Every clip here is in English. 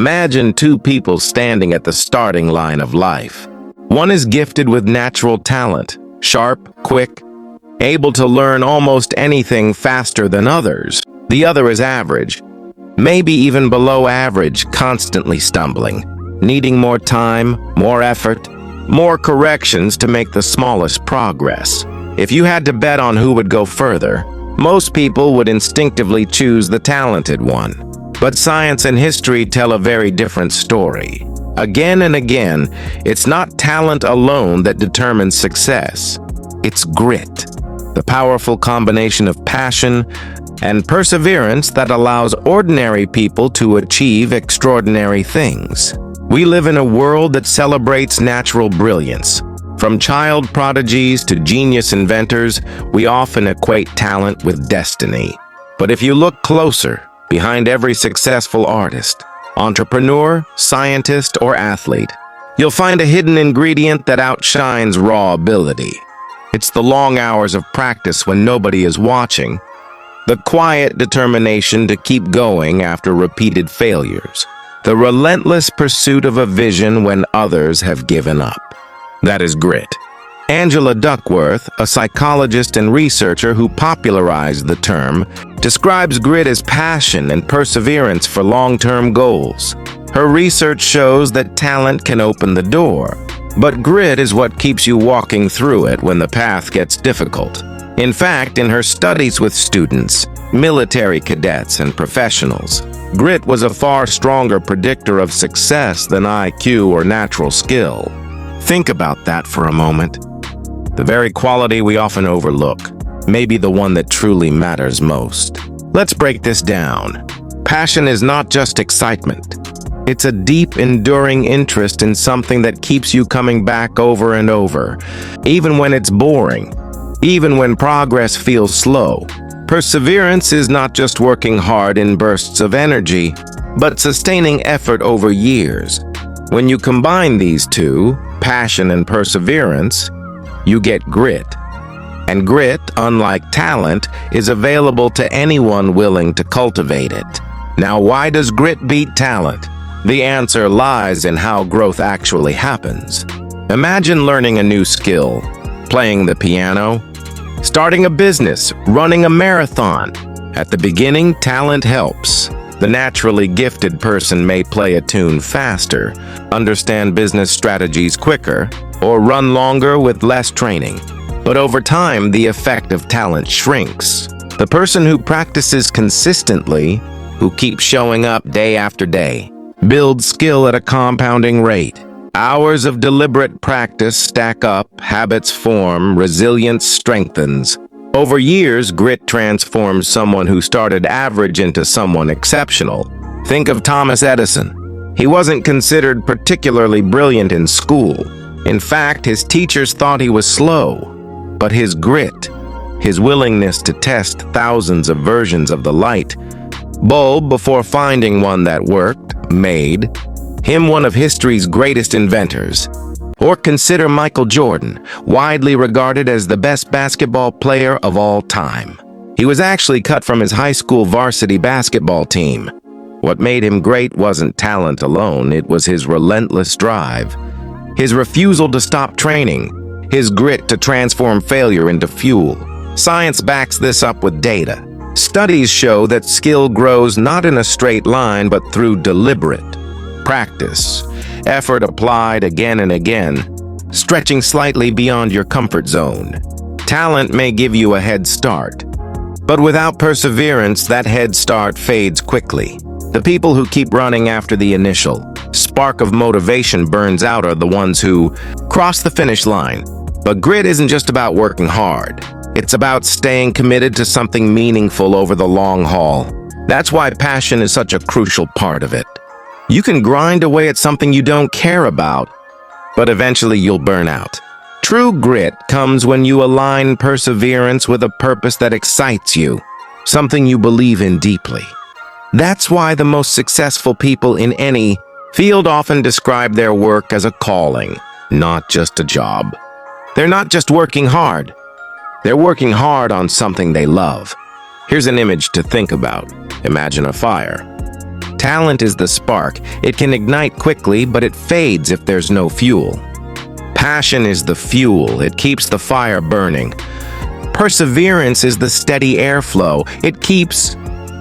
Imagine two people standing at the starting line of life. One is gifted with natural talent, sharp, quick, able to learn almost anything faster than others. The other is average, maybe even below average, constantly stumbling, needing more time, more effort, more corrections to make the smallest progress. If you had to bet on who would go further, most people would instinctively choose the talented one. But science and history tell a very different story. Again and again, it's not talent alone that determines success. It's grit, the powerful combination of passion and perseverance that allows ordinary people to achieve extraordinary things. We live in a world that celebrates natural brilliance. From child prodigies to genius inventors, we often equate talent with destiny. But if you look closer, behind every successful artist, entrepreneur, scientist, or athlete, you'll find a hidden ingredient that outshines raw ability. It's the long hours of practice when nobody is watching, the quiet determination to keep going after repeated failures, the relentless pursuit of a vision when others have given up. That is grit. Angela Duckworth, a psychologist and researcher who popularized the term, describes grit as passion and perseverance for long-term goals. Her research shows that talent can open the door, but grit is what keeps you walking through it when the path gets difficult. In fact, in her studies with students, military cadets, and professionals, grit was a far stronger predictor of success than IQ or natural skill. Think about that for a moment. The very quality we often overlook may be the one that truly matters most. Let's break this down. Passion is not just excitement. It's a deep, enduring interest in something that keeps you coming back over and over, even when it's boring, even when progress feels slow. Perseverance is not just working hard in bursts of energy, but sustaining effort over years. When you combine these two, passion and perseverance, you get grit. And grit, unlike talent, is available to anyone willing to cultivate it. Now, why does grit beat talent? The answer lies in how growth actually happens. Imagine learning a new skill, playing the piano, starting a business, running a marathon. At the beginning, talent helps. The naturally gifted person may play a tune faster, understand business strategies quicker, or run longer with less training. But over time, the effect of talent shrinks. The person who practices consistently, who keeps showing up day after day, builds skill at a compounding rate. Hours of deliberate practice stack up, habits form, resilience strengthens. Over years, grit transforms someone who started average into someone exceptional. Think of Thomas Edison. He wasn't considered particularly brilliant in school. In fact, his teachers thought he was slow. But his grit, his willingness to test thousands of versions of the light bulb before finding one that worked, made him one of history's greatest inventors. Or consider Michael Jordan, widely regarded as the best basketball player of all time. He was actually cut from his high school varsity basketball team. What made him great wasn't talent alone, it was his relentless drive, his refusal to stop training, his grit to transform failure into fuel. Science backs this up with data. Studies show that skill grows not in a straight line, but through deliberate practice. Effort applied again and again, stretching slightly beyond your comfort zone. Talent may give you a head start, but without perseverance, that head start fades quickly. The people who keep running after the initial spark of motivation burns out are the ones who cross the finish line. But grit isn't just about working hard. It's about staying committed to something meaningful over the long haul. That's why passion is such a crucial part of it. You can grind away at something you don't care about, but eventually you'll burn out. True grit comes when you align perseverance with a purpose that excites you, something you believe in deeply. That's why the most successful people in any field often describe their work as a calling, not just a job. They're not just working hard. They're working hard on something they love. Here's an image to think about. Imagine a fire. Talent is the spark. It can ignite quickly, but it fades if there's no fuel. Passion is the fuel. It keeps the fire burning. Perseverance is the steady airflow. It keeps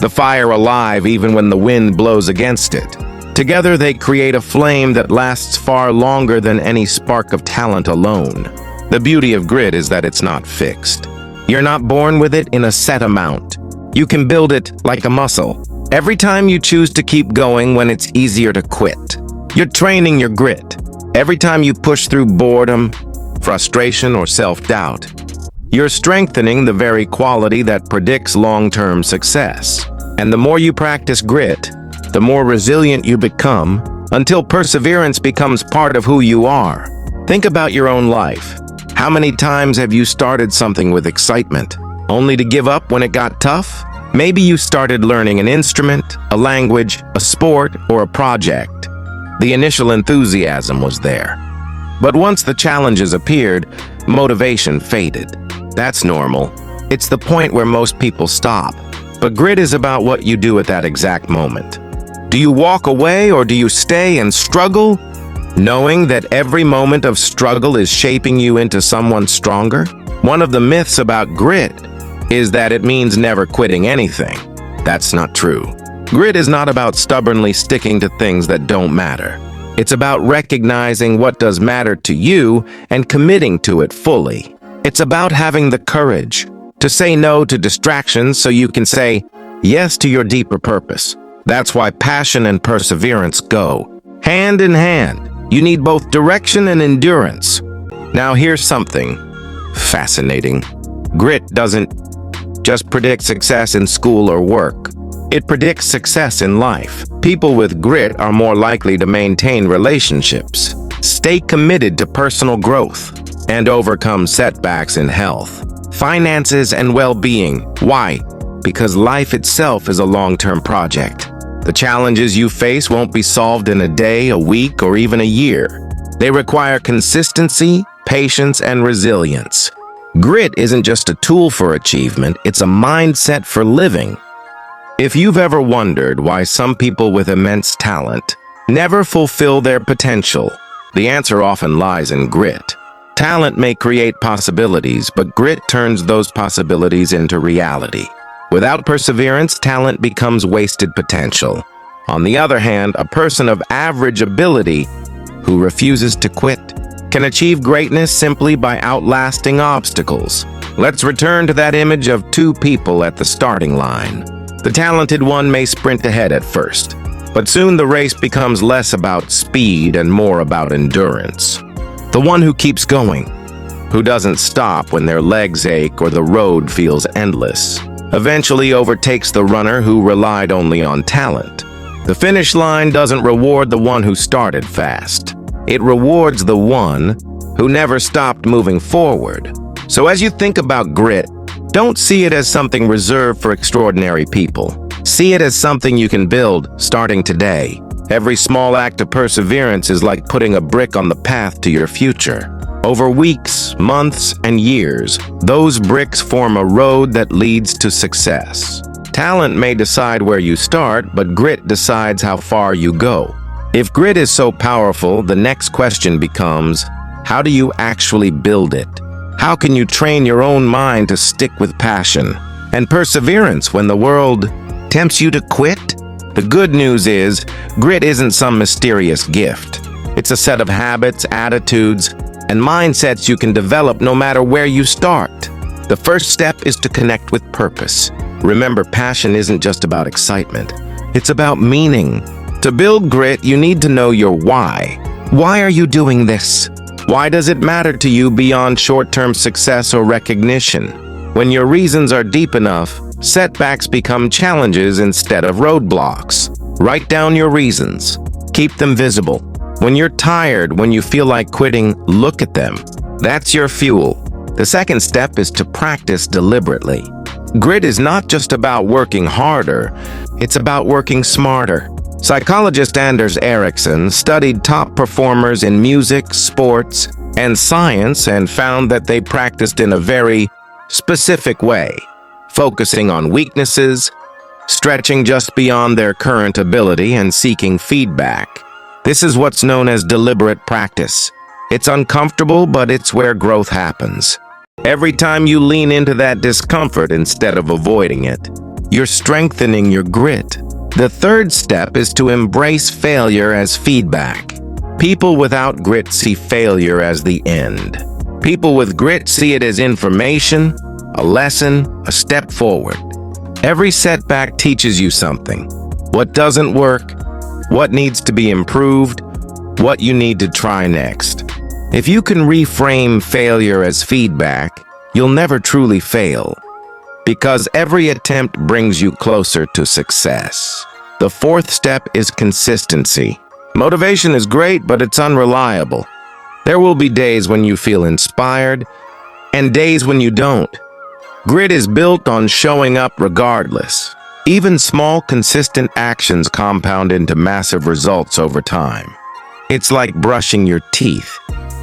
the fire alive even when the wind blows against it. Together they create a flame that lasts far longer than any spark of talent alone. The beauty of grit is that it's not fixed. You're not born with it in a set amount. You can build it like a muscle. Every time you choose to keep going when it's easier to quit, you're training your grit. Every time you push through boredom, frustration, or self-doubt, you're strengthening the very quality that predicts long-term success. And the more you practice grit, the more resilient you become until perseverance becomes part of who you are. Think about your own life. How many times have you started something with excitement, only to give up when it got tough? Maybe you started learning an instrument, a language, a sport, or a project. The initial enthusiasm was there. But once the challenges appeared, motivation faded. That's normal. It's the point where most people stop. But grit is about what you do at that exact moment. Do you walk away or do you stay and struggle, knowing that every moment of struggle is shaping you into someone stronger? One of the myths about grit is that it means never quitting anything. That's not true. Grit is not about stubbornly sticking to things that don't matter. It's about recognizing what does matter to you and committing to it fully. It's about having the courage to say no to distractions so you can say yes to your deeper purpose. That's why passion and perseverance go hand in hand. You need both direction and endurance. Now here's something fascinating. Grit doesn't just predict success in school or work. It predicts success in life. People with grit are more likely to maintain relationships, stay committed to personal growth, and overcome setbacks in health, finances, and well-being. Why? Because life itself is a long-term project. The challenges you face won't be solved in a day, a week, or even a year. They require consistency, patience, and resilience. Grit isn't just a tool for achievement, it's a mindset for living. If you've ever wondered why some people with immense talent never fulfill their potential, the answer often lies in grit. Talent may create possibilities, but grit turns those possibilities into reality. Without perseverance, talent becomes wasted potential. On the other hand, a person of average ability who refuses to quit can achieve greatness simply by outlasting obstacles. Let's return to that image of two people at the starting line. The talented one may sprint ahead at first, but soon the race becomes less about speed and more about endurance. The one who keeps going, who doesn't stop when their legs ache or the road feels endless, eventually overtakes the runner who relied only on talent. The finish line doesn't reward the one who started fast. It rewards the one who never stopped moving forward. So as you think about grit, don't see it as something reserved for extraordinary people. See it as something you can build starting today. Every small act of perseverance is like putting a brick on the path to your future. Over weeks, months, and years, those bricks form a road that leads to success. Talent may decide where you start, but grit decides how far you go. If grit is so powerful, the next question becomes, how do you actually build it? How can you train your own mind to stick with passion and perseverance when the world tempts you to quit? The good news is, grit isn't some mysterious gift. It's a set of habits, attitudes, and mindsets you can develop no matter where you start. The first step is to connect with purpose. Remember, passion isn't just about excitement. It's about meaning. To build grit, you need to know your why. Why are you doing this? Why does it matter to you beyond short-term success or recognition? When your reasons are deep enough, setbacks become challenges instead of roadblocks. Write down your reasons. Keep them visible. When you're tired, when you feel like quitting, look at them. That's your fuel. The second step is to practice deliberately. Grit is not just about working harder, it's about working smarter. Psychologist Anders Ericsson studied top performers in music, sports, and science and found that they practiced in a very specific way, focusing on weaknesses, stretching just beyond their current ability and seeking feedback. This is what's known as deliberate practice. It's uncomfortable, but it's where growth happens. Every time you lean into that discomfort instead of avoiding it, you're strengthening your grit. The third step is to embrace failure as feedback. People without grit see failure as the end. People with grit see it as information, a lesson, a step forward. Every setback teaches you something. What doesn't work, what needs to be improved, what you need to try next. If you can reframe failure as feedback, you'll never truly fail, because every attempt brings you closer to success. The fourth step is consistency. Motivation is great, but it's unreliable. There will be days when you feel inspired, and days when you don't. Grit is built on showing up regardless. Even small, consistent actions compound into massive results over time. It's like brushing your teeth.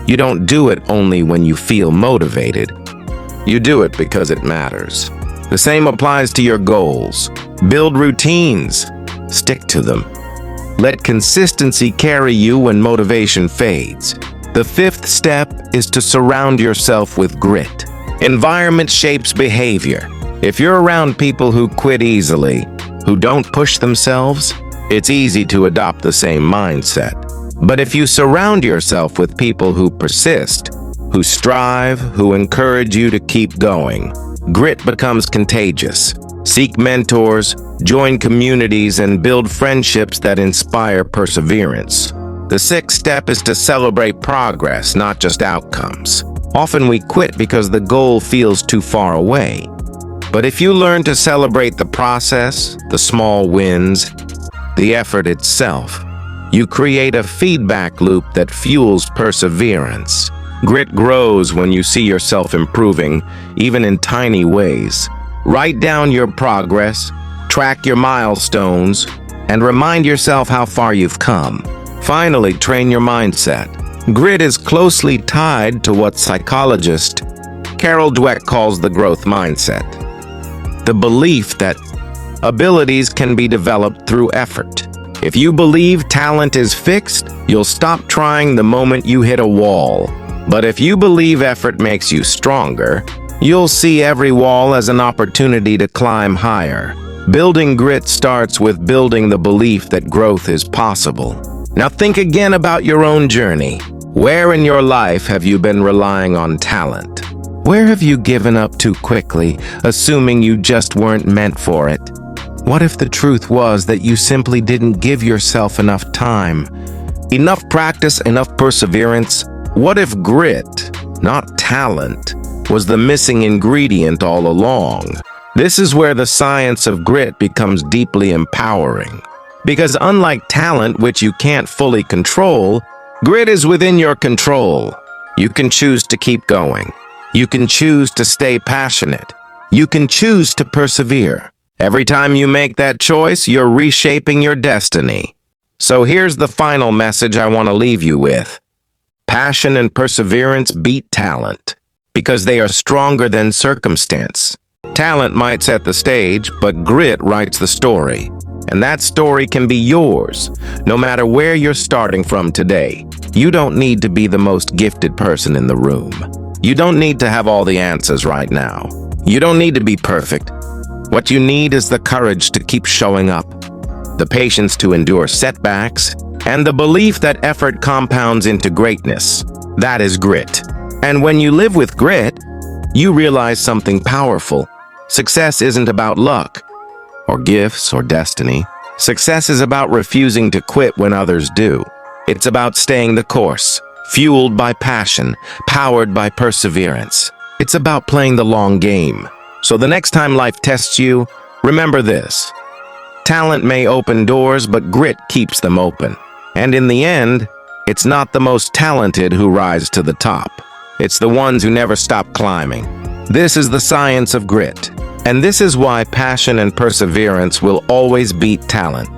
You don't do it only when you feel motivated. You do it because it matters. The same applies to your goals. Build routines. Stick to them. Let consistency carry you when motivation fades. The fifth step is to surround yourself with grit. Environment shapes behavior. If you're around people who quit easily, who don't push themselves, it's easy to adopt the same mindset. But if you surround yourself with people who persist, who strive, who encourage you to keep going, grit becomes contagious. Seek mentors, join communities, and build friendships that inspire perseverance. The sixth step is to celebrate progress, not just outcomes. Often we quit because the goal feels too far away. But if you learn to celebrate the process, the small wins, the effort itself, you create a feedback loop that fuels perseverance. Grit grows when you see yourself improving, even in tiny ways. Write down your progress, track your milestones, and remind yourself how far you've come. Finally, train your mindset. Grit is closely tied to what psychologist Carol Dweck calls the growth mindset. The belief that abilities can be developed through effort. If you believe talent is fixed, you'll stop trying the moment you hit a wall. But if you believe effort makes you stronger, you'll see every wall as an opportunity to climb higher. Building grit starts with building the belief that growth is possible. Now think again about your own journey. Where in your life have you been relying on talent? Where have you given up too quickly, assuming you just weren't meant for it? What if the truth was that you simply didn't give yourself enough time, enough practice, enough perseverance? What if grit, not talent, was the missing ingredient all along? This is where the science of grit becomes deeply empowering. Because unlike talent, which you can't fully control, grit is within your control. You can choose to keep going. You can choose to stay passionate. You can choose to persevere. Every time you make that choice, you're reshaping your destiny. So here's the final message I want to leave you with. Passion and perseverance beat talent, because they are stronger than circumstance. Talent might set the stage, but grit writes the story. And that story can be yours, no matter where you're starting from today. You don't need to be the most gifted person in the room. You don't need to have all the answers right now. You don't need to be perfect. What you need is the courage to keep showing up, the patience to endure setbacks, and the belief that effort compounds into greatness. That is grit. And when you live with grit, you realize something powerful. Success isn't about luck, or gifts, or destiny. Success is about refusing to quit when others do. It's about staying the course, fueled by passion, powered by perseverance. It's about playing the long game. So the next time life tests you, remember this. Talent may open doors, but grit keeps them open. And in the end, it's not the most talented who rise to the top. It's the ones who never stop climbing. This is the science of grit. And this is why passion and perseverance will always beat talent.